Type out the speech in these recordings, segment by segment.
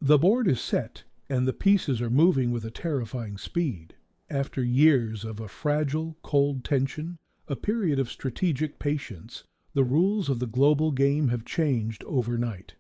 The board is set, and the pieces are moving with a terrifying speed. After years of a fragile, cold tension, a period of strategic patience, the rules of the global game have changed overnight.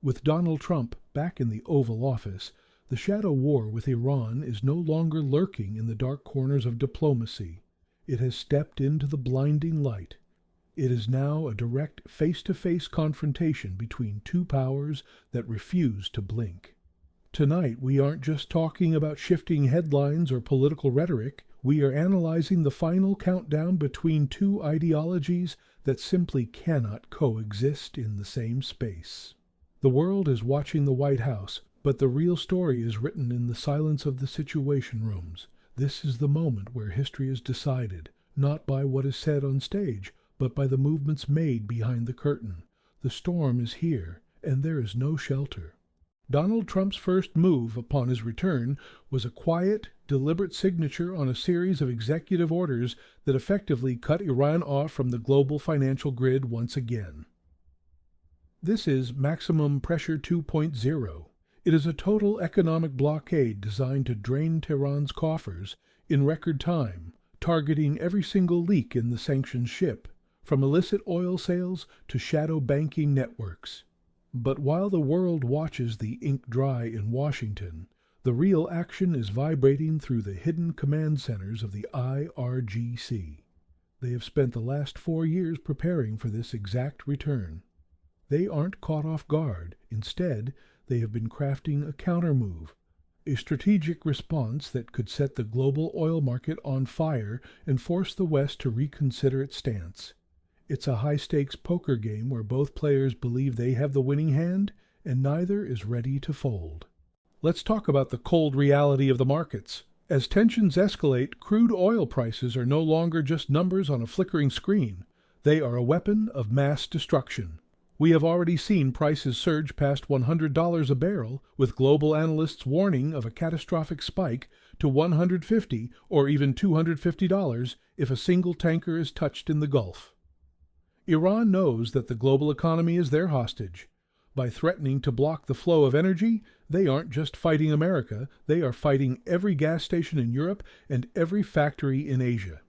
With Donald Trump back in the Oval Office, the shadow war with Iran is no longer lurking in the dark corners of diplomacy. It has stepped into the blinding light. It is now a direct face-to-face confrontation between two powers that refuse to blink. Tonight, we aren't just talking about shifting headlines or political rhetoric. We are analyzing the final countdown between two ideologies that simply cannot coexist in the same space. The world is watching the White House, but the real story is written in the silence of the Situation Rooms. This is the moment where history is decided, not by what is said on stage, but by the movements made behind the curtain. The storm is here, and there is no shelter. Donald Trump's first move upon his return was a quiet, deliberate signature on a series of executive orders that effectively cut Iran off from the global financial grid once again. This is Maximum Pressure 2.0. It is a total economic blockade designed to drain Tehran's coffers in record time, targeting every single leak in the sanctioned ship, from illicit oil sales to shadow banking networks. But while the world watches the ink dry in Washington, the real action is vibrating through the hidden command centers of the IRGC. They have spent the last 4 years preparing for this exact return. They aren't caught off guard. Instead, they have been crafting a countermove, a strategic response that could set the global oil market on fire and force the West to reconsider its stance. It's a high-stakes poker game where both players believe they have the winning hand, and neither is ready to fold. Let's talk about the cold reality of the markets. As tensions escalate, crude oil prices are no longer just numbers on a flickering screen. They are a weapon of mass destruction. We have already seen prices surge past $100 a barrel, with global analysts warning of a catastrophic spike to $150 or even $250 if a single tanker is touched in the Gulf. Iran knows that the global economy is their hostage. By threatening to block the flow of energy, they aren't just fighting America, they are fighting every gas station in Europe and every factory in Asia.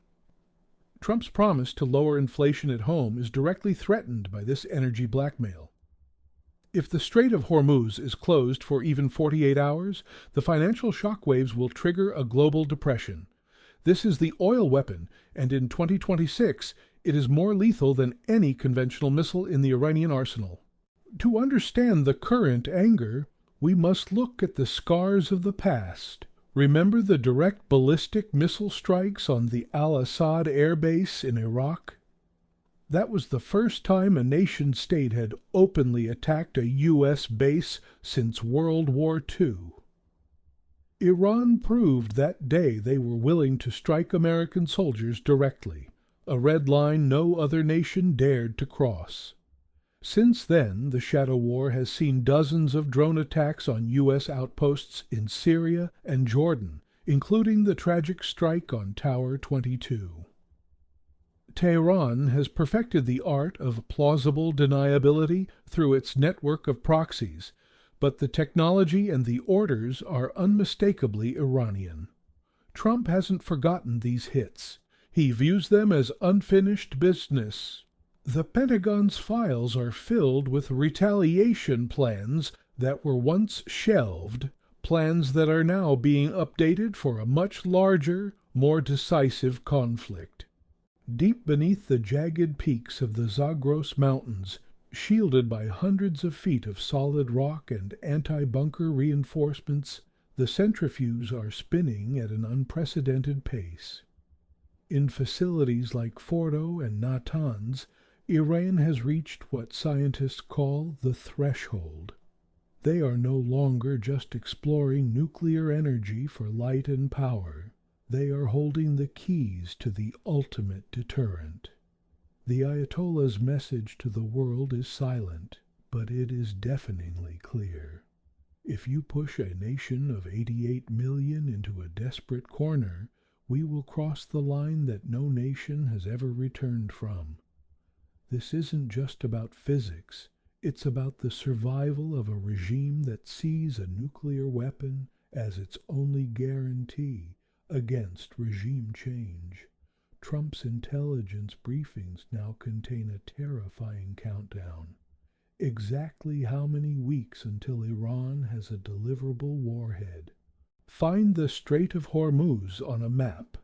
Trump's promise to lower inflation at home is directly threatened by this energy blackmail. If the Strait of Hormuz is closed for even 48 hours, the financial shockwaves will trigger a global depression. This is the oil weapon, and in 2026, it is more lethal than any conventional missile in the Iranian arsenal. To understand the current anger, we must look at the scars of the past. Remember the direct ballistic missile strikes on the Al-Assad air base in Iraq? That was the first time a nation-state had openly attacked a U.S. base since World War II. Iran proved that day they were willing to strike American soldiers directly, a red line no other nation dared to cross. Since then, the shadow war has seen dozens of drone attacks on U.S. outposts in Syria and Jordan, including the tragic strike on Tower 22. Tehran has perfected the art of plausible deniability through its network of proxies, but the technology and the orders are unmistakably Iranian. Trump hasn't forgotten these hits. He views them as unfinished business. The Pentagon's files are filled with retaliation plans that were once shelved, plans that are now being updated for a much larger, more decisive conflict. Deep beneath the jagged peaks of the Zagros Mountains, shielded by hundreds of feet of solid rock and anti-bunker reinforcements, the centrifuges are spinning at an unprecedented pace. In facilities like Fordow and Natanz, Iran has reached what scientists call the threshold. They are no longer just exploring nuclear energy for light and power. They are holding the keys to the ultimate deterrent. The Ayatollah's message to the world is silent, but it is deafeningly clear. If you push a nation of 88 million into a desperate corner, we will cross the line that no nation has ever returned from. This isn't just about physics, It's about the survival of a regime that sees a nuclear weapon as its only guarantee against regime change. Trump's intelligence briefings now contain a terrifying countdown. Exactly how many weeks until Iran has a deliverable warhead? Find the Strait of Hormuz on a map.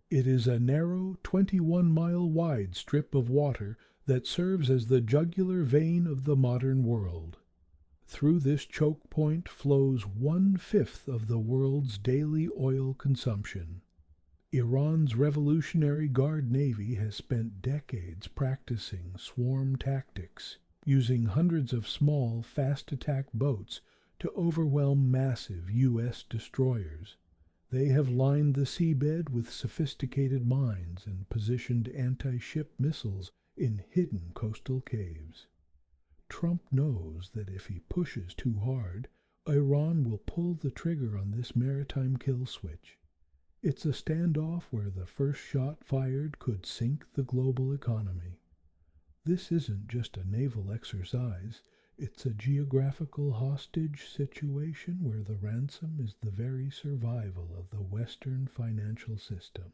It is a narrow, 21-mile wide strip of water that serves as the jugular vein of the modern world. Through this choke point flows 1/5 of the world's daily oil consumption. Iran's Revolutionary Guard Navy has spent decades practicing swarm tactics, using hundreds of small, fast-attack boats to overwhelm massive U.S. destroyers. They have lined the seabed with sophisticated mines and positioned anti-ship missiles in hidden coastal caves. Trump knows that if he pushes too hard, Iran will pull the trigger on this maritime kill switch. It's a standoff where the first shot fired could sink the global economy. This isn't just a naval exercise, it's a geographical hostage situation where the ransom is the very survival of the Western financial system.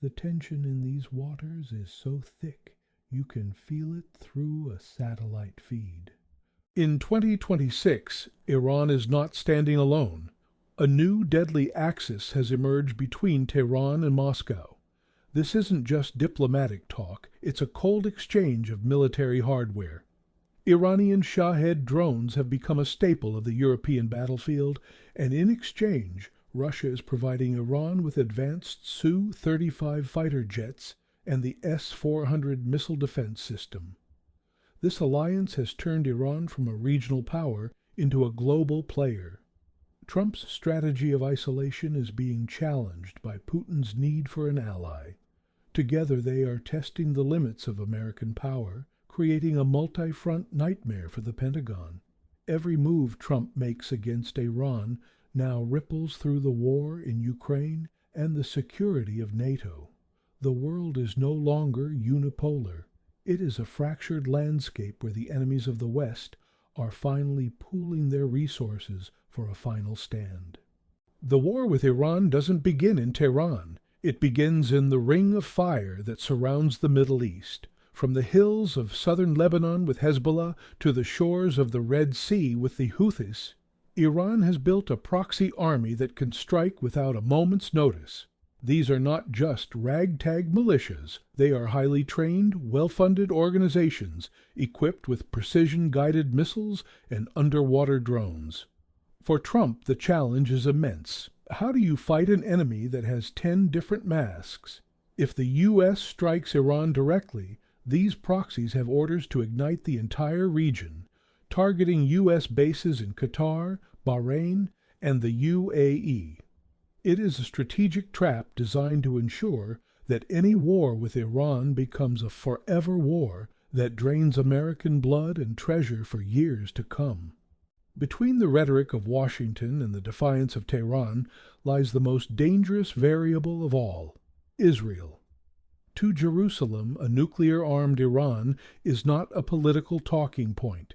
The tension in these waters is so thick you can feel it through a satellite feed. In 2026, Iran is not standing alone. A new deadly axis has emerged between Tehran and Moscow. This isn't just diplomatic talk, it's a cold exchange of military hardware. Iranian Shahed drones have become a staple of the European battlefield, and in exchange, Russia is providing Iran with advanced Su-35 fighter jets and the S-400 missile defense system. This alliance has turned Iran from a regional power into a global player. Trump's strategy of isolation is being challenged by Putin's need for an ally. Together they are testing the limits of American power, creating a multi-front nightmare for the Pentagon. Every move Trump makes against Iran now ripples through the war in Ukraine and the security of NATO. The world is no longer unipolar. It is a fractured landscape where the enemies of the West are finally pooling their resources for a final stand. The war with Iran doesn't begin in Tehran. It begins in the ring of fire that surrounds the Middle East. From the hills of southern Lebanon with Hezbollah to the shores of the Red Sea with the Houthis, Iran has built a proxy army that can strike without a moment's notice. These are not just ragtag militias. They are highly trained, well-funded organizations equipped with precision-guided missiles and underwater drones. For Trump, the challenge is immense. How do you fight an enemy that has 10 different masks? If the U.S. strikes Iran directly, these proxies have orders to ignite the entire region, targeting U.S. bases in Qatar, Bahrain, and the UAE. It is a strategic trap designed to ensure that any war with Iran becomes a forever war that drains American blood and treasure for years to come. Between the rhetoric of Washington and the defiance of Tehran lies the most dangerous variable of all, Israel. To Jerusalem, a nuclear-armed Iran is not a political talking point.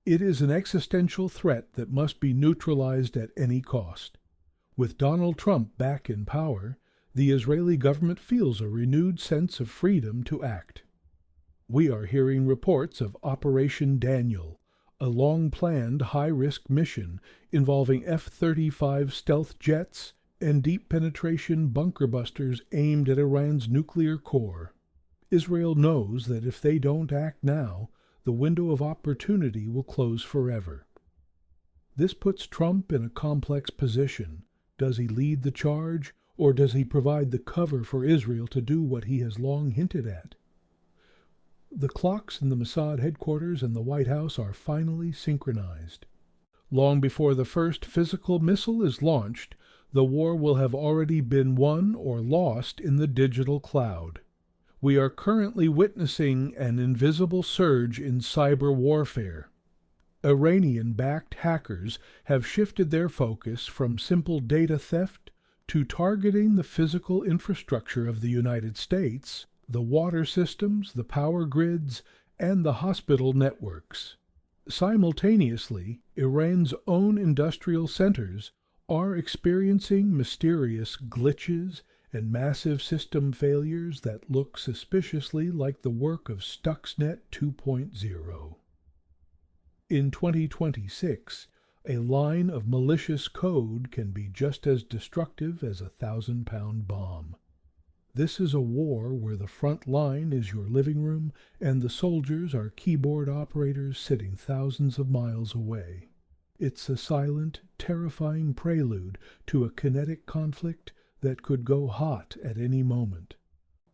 It is an existential threat that must be neutralized at any cost. With Donald Trump back in power, the Israeli government feels a renewed sense of freedom to act. We are hearing reports of Operation Daniel, a long-planned high-risk mission involving F-35 stealth jets and deep-penetration bunker busters aimed at Iran's nuclear core. Israel knows that if they don't act now, the window of opportunity will close forever. This puts Trump in a complex position. Does he lead the charge, or does he provide the cover for Israel to do what he has long hinted at? The clocks in the Mossad headquarters and the White House are finally synchronized. Long before the first physical missile is launched, the war will have already been won or lost in the digital cloud. We are currently witnessing an invisible surge in cyber warfare. Iranian-backed hackers have shifted their focus from simple data theft to targeting the physical infrastructure of the United States, the water systems, the power grids, and the hospital networks. Simultaneously, Iran's own industrial centers are experiencing mysterious glitches and massive system failures that look suspiciously like the work of Stuxnet 2.0. In 2026, a line of malicious code can be just as destructive as a 1,000-pound bomb. This is a war where the front line is your living room and the soldiers are keyboard operators sitting thousands of miles away. It's a silent, terrifying prelude to a kinetic conflict that could go hot at any moment.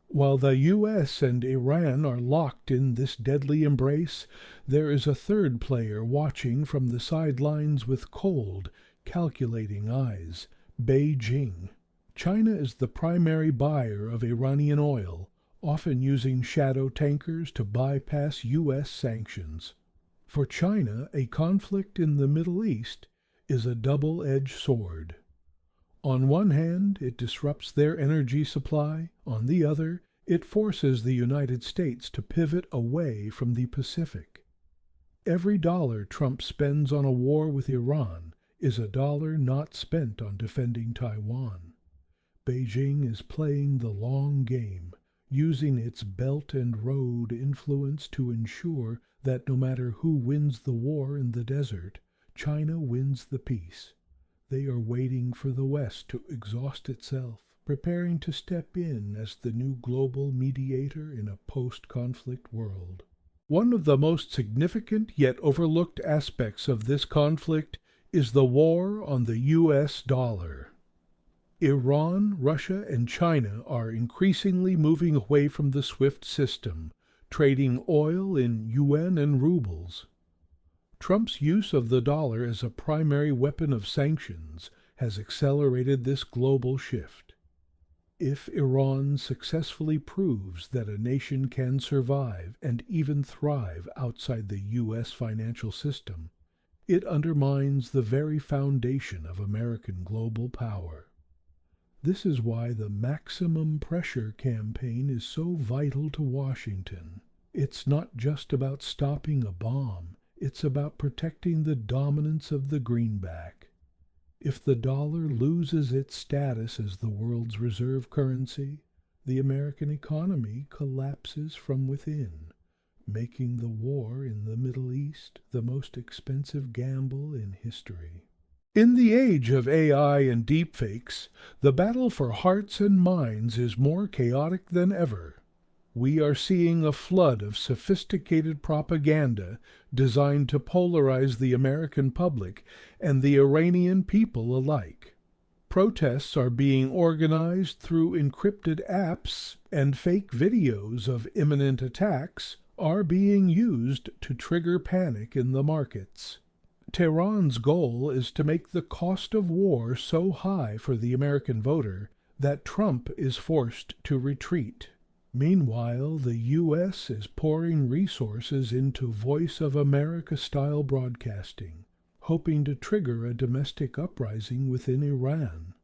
While the U.S. and Iran are locked in this deadly embrace, there is a third player watching from the sidelines with cold, calculating eyes: Beijing. China is the primary buyer of Iranian oil, often using shadow tankers to bypass U.S. sanctions. For China, a conflict in the Middle East is a double-edged sword. On one hand, it disrupts their energy supply. On the other, it forces the United States to pivot away from the Pacific. Every dollar Trump spends on a war with Iran is a dollar not spent on defending Taiwan. Beijing is playing the long game, using its Belt and Road influence to ensure that no matter who wins the war in the desert, China wins the peace. They are waiting for the West to exhaust itself, preparing to step in as the new global mediator in a post-conflict world. One of the most significant yet overlooked aspects of this conflict is the war on the U.S. dollar. Iran, Russia, and China are increasingly moving away from the SWIFT system, trading oil in yuan and rubles. Trump's use of the dollar as a primary weapon of sanctions has accelerated this global shift. If Iran successfully proves that a nation can survive and even thrive outside the U.S. financial system, it undermines the very foundation of American global power. This is why the maximum pressure campaign is so vital to Washington. It's not just about stopping a bomb. It's about protecting the dominance of the greenback. If the dollar loses its status as the world's reserve currency, the American economy collapses from within, making the war in the Middle East the most expensive gamble in history. In the age of AI and deepfakes, the battle for hearts and minds is more chaotic than ever. We are seeing a flood of sophisticated propaganda designed to polarize the American public and the Iranian people alike. Protests are being organized through encrypted apps, and fake videos of imminent attacks are being used to trigger panic in the markets. Tehran's goal is to make the cost of war so high for the American voter that Trump is forced to retreat. Meanwhile, the U.S. is pouring resources into Voice of America-style broadcasting, hoping to trigger a domestic uprising within Iran.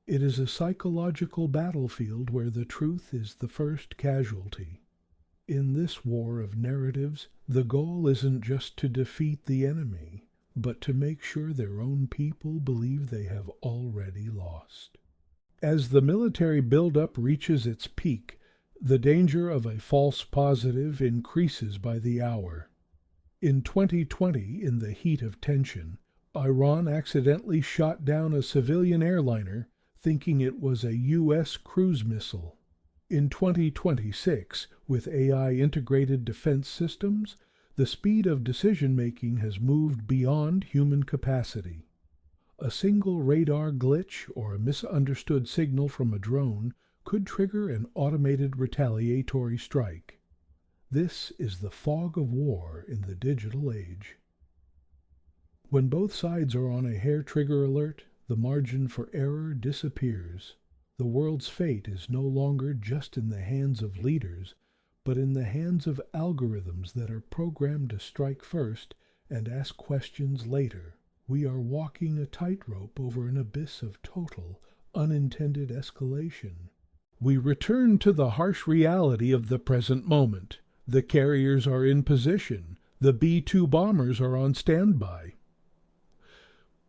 It is a psychological battlefield where the truth is the first casualty. In this war of narratives, the goal isn't just to defeat the enemy, but to make sure their own people believe they have already lost. As the military buildup reaches its peak, the danger of a false positive increases by the hour. In 2020, in the heat of tension, Iran accidentally shot down a civilian airliner, thinking it was a U.S. cruise missile. In 2026, with AI-integrated defense systems, the speed of decision-making has moved beyond human capacity. A single radar glitch or a misunderstood signal from a drone could trigger an automated retaliatory strike. This is the fog of war in the digital age. When both sides are on a hair-trigger alert, the margin for error disappears. The world's fate is no longer just in the hands of leaders, but in the hands of algorithms that are programmed to strike first and ask questions later. We are walking a tightrope over an abyss of total, unintended escalation. We return to the harsh reality of the present moment. The carriers are in position. The B-2 bombers are on standby.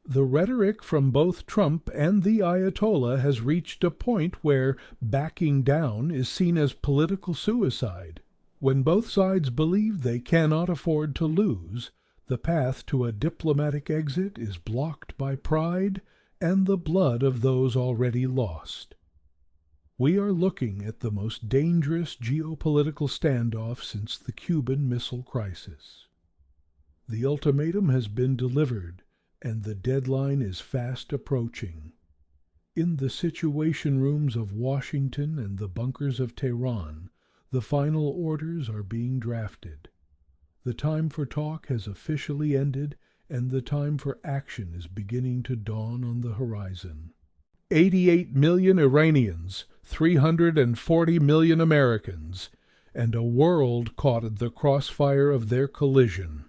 The rhetoric from both Trump and the Ayatollah has reached a point where backing down is seen as political suicide. When both sides believe they cannot afford to lose, the path to a diplomatic exit is blocked by pride and the blood of those already lost. We are looking at the most dangerous geopolitical standoff since the Cuban Missile Crisis. The ultimatum has been delivered, and the deadline is fast approaching. In the situation rooms of Washington and the bunkers of Tehran, the final orders are being drafted. The time for talk has officially ended, and the time for action is beginning to dawn on the horizon. 88 million Iranians, 340 million Americans, and a world caught in the crossfire of their collision.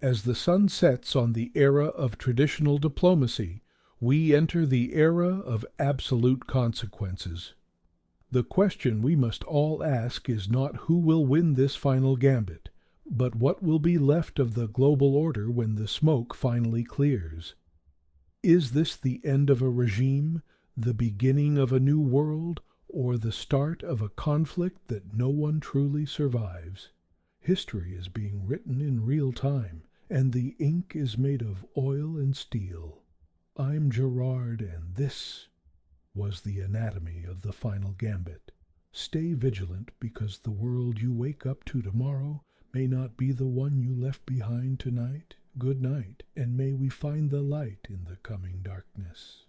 As the sun sets on the era of traditional diplomacy, we enter the era of absolute consequences. The question we must all ask is not who will win this final gambit, but what will be left of the global order when the smoke finally clears. Is this the end of a regime, the beginning of a new world, or the start of a conflict that no one truly survives? History is being written in real time, and the ink is made of oil and steel. I'm Gerard, and this was the anatomy of the final gambit. Stay vigilant, because the world you wake up to tomorrow may not be the one you left behind tonight. Good night, and may we find the light in the coming darkness.